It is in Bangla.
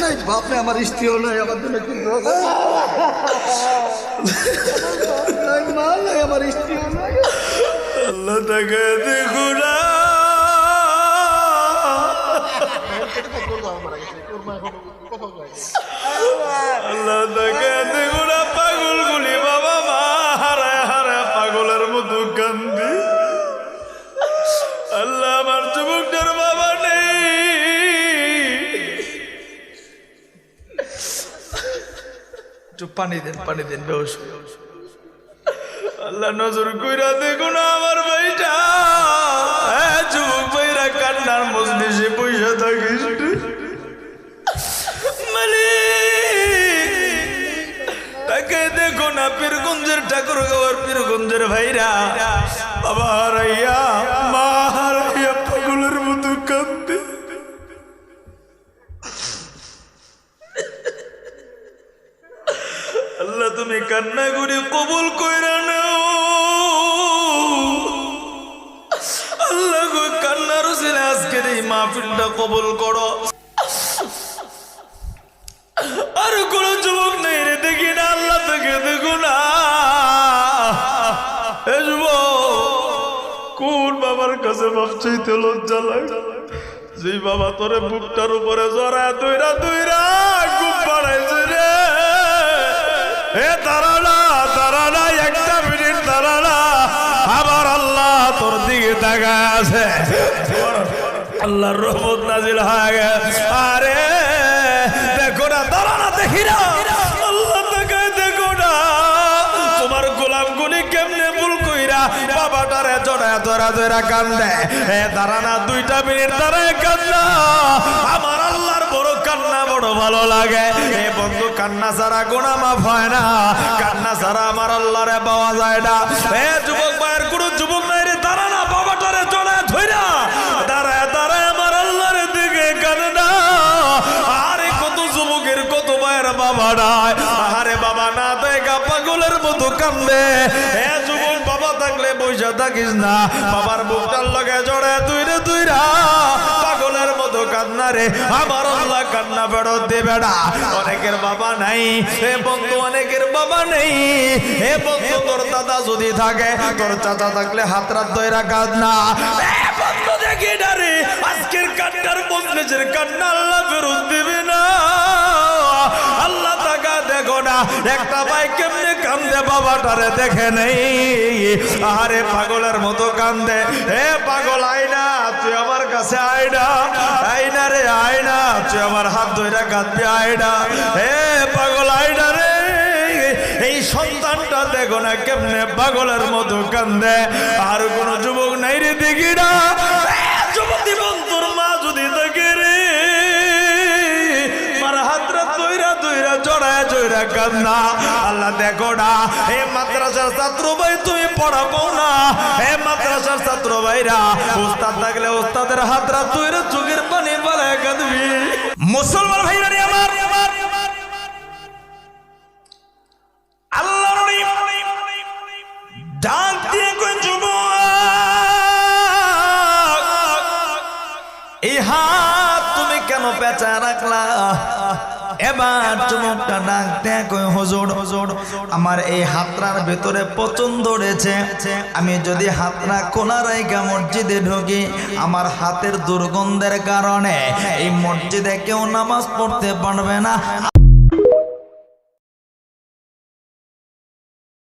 নাই বাপ রে, আমার স্ত্রীও নাই, আমার জন্য কিন্তু মা নাই, আমার স্ত্রীও নাই। আল্লাহ তাকে দেখো না, আল্লাহ তাকে দেখো না, পাগল গুলি বাবা মা হারায় হারায় পাগলের মতো কান্দি। আল্লাহ আমার যুবকটার বাবা নেই, একটু পানি দেন বেউস। আল্লাহ নজর কইরা দেখো না আমার ভাইটা, যুবক ভাইরা কান্নার মজলিসে পয়সা থাকিস তাকে দেখো না, পীরগঞ্জের ঠাকুর গাওয়ার পীরগঞ্জের ভাইরা বাবা হারাইয়া মা হারাইয়া পাগলের মতো কাঁদতে। আল্লাহ তুমি কান্না করে কবুল কইরা নাও। আল্লাহ গো কান্নার উসিলায় আজকের এই মাহফিলটা কবুল করো। আর কোন যুবক নেই রে দেখি না, আল্লাহ তোকে দেখো না। কোন বাবার কাছে বাপ চাইতে লজ্জা লাগে, যে বাবা তোরে বুকটার উপরে জড়া দইরা দইরা খুব বাড়াইছে রে। দাঁড়ানা দাঁড়ানা, একটা মিনিট দাঁড়ানা, আবার আল্লাহ তোর দিকে তাকায় আছে, আল্লাহর রহমত নাজিল হয়ে গেছে। আরে দেখো না, দাঁড়ানা দেখি না, আল্লাহ তাকায় দেখো না, তোমার গোলাম গুলি কেমনে ভুল কইরা বাবাটারে জড়ায় ধরা ধরা কান্দে। দাঁড়ানা, 2টা মিনিট দাঁড়ায় কান্না, আমার আল্লাহর বড় কান্না বড় ভালো লাগে। এ বন্ধু, কান্না ছাড়া গুনাহ মাফ হয় না, কান্না ছাড়া আমার আল্লাহরে পাওয়া যায় না। এ যুবক ভাইয়ের কোনো যুবক নাই রে, দাঁড়ানা, বাবাটারে জড়ায় ধইরা দাঁড়ায় দাঁড়ায় আমার আল্লাহর দিকে কান্না। আরে কত যুবকের কত ভাইয়ের বাবা নাই, আরে বাবা না দেখা পাগলের মতো কান্দে। এ যুবক, বাবা থাকলে বইসা থাকিস না, বাবার বুকটার লগে জড়ায় তুইরে তুইরা পাগলের মতো কান্না রে। আমার আল্লাহ কান্না ফেরত দেবে না। অনেকের বাবা নাই হে বন্ধু, অনেকের বাবা নেই হে বন্ধু। তোর দাদা যদি থাকে, তোর চাচা থাকলে হাত রাত ধইরা কান্না। এ বন্ধু দেখি না রে, আজকের কান্নার মজলিসের কান্না আল্লাহ ফেরত দিবে না। আল্লাহ তাকা দেখো না, একটা ভাই কেমনে কান্দে বাবাটারে দেখে নেই। আরে পাগলের মতো কান্দে। হে পাগল, আয়না তুই আমার কাছে, আয়না আয়না রে, আয়না তুই আমার হাত ধইরা কাঁদবি, আয়না। হে পাগল, আয়না রে, এই সন্তানটা দেখো না কেমনে পাগলের মতো কান্দে। আর কোন যুবক নাই রে দেখি না। যুবতী বন্ধুর মা যদি দেখে রে, মার হাতরা তৈরা তৈরা জড়ায় জড়া কান্না। আল্লাহ দেখো না, হে মাদ্রাসার ছাত্র ভাই তুমি পড়াবো না, হে মাদ্রাসার ছাত্র ভাইরা, উস্তাদ থাকলে উস্তাদের হাতরা তৈরা চোখের পানি বাড়ায় কাঁদবি। মুসলমান ভাইরা রে আমার, আল্লাহ ডাক দিয়ে কই যুবক, এই হাত তুমি কেন পেঁচা রাখলা? এবার যুবকটা ডাক দেয় কই হুজুর, আমার এই হাতরার ভেতরে পচন ধরেছে, আমি যদি হাতরা খোলা রাইখা মসজিদে ঢুকি, আমার হাতের দুর্গন্ধের কারণে এই মসজিদে কেউ নামাজ পড়তে পারবে না,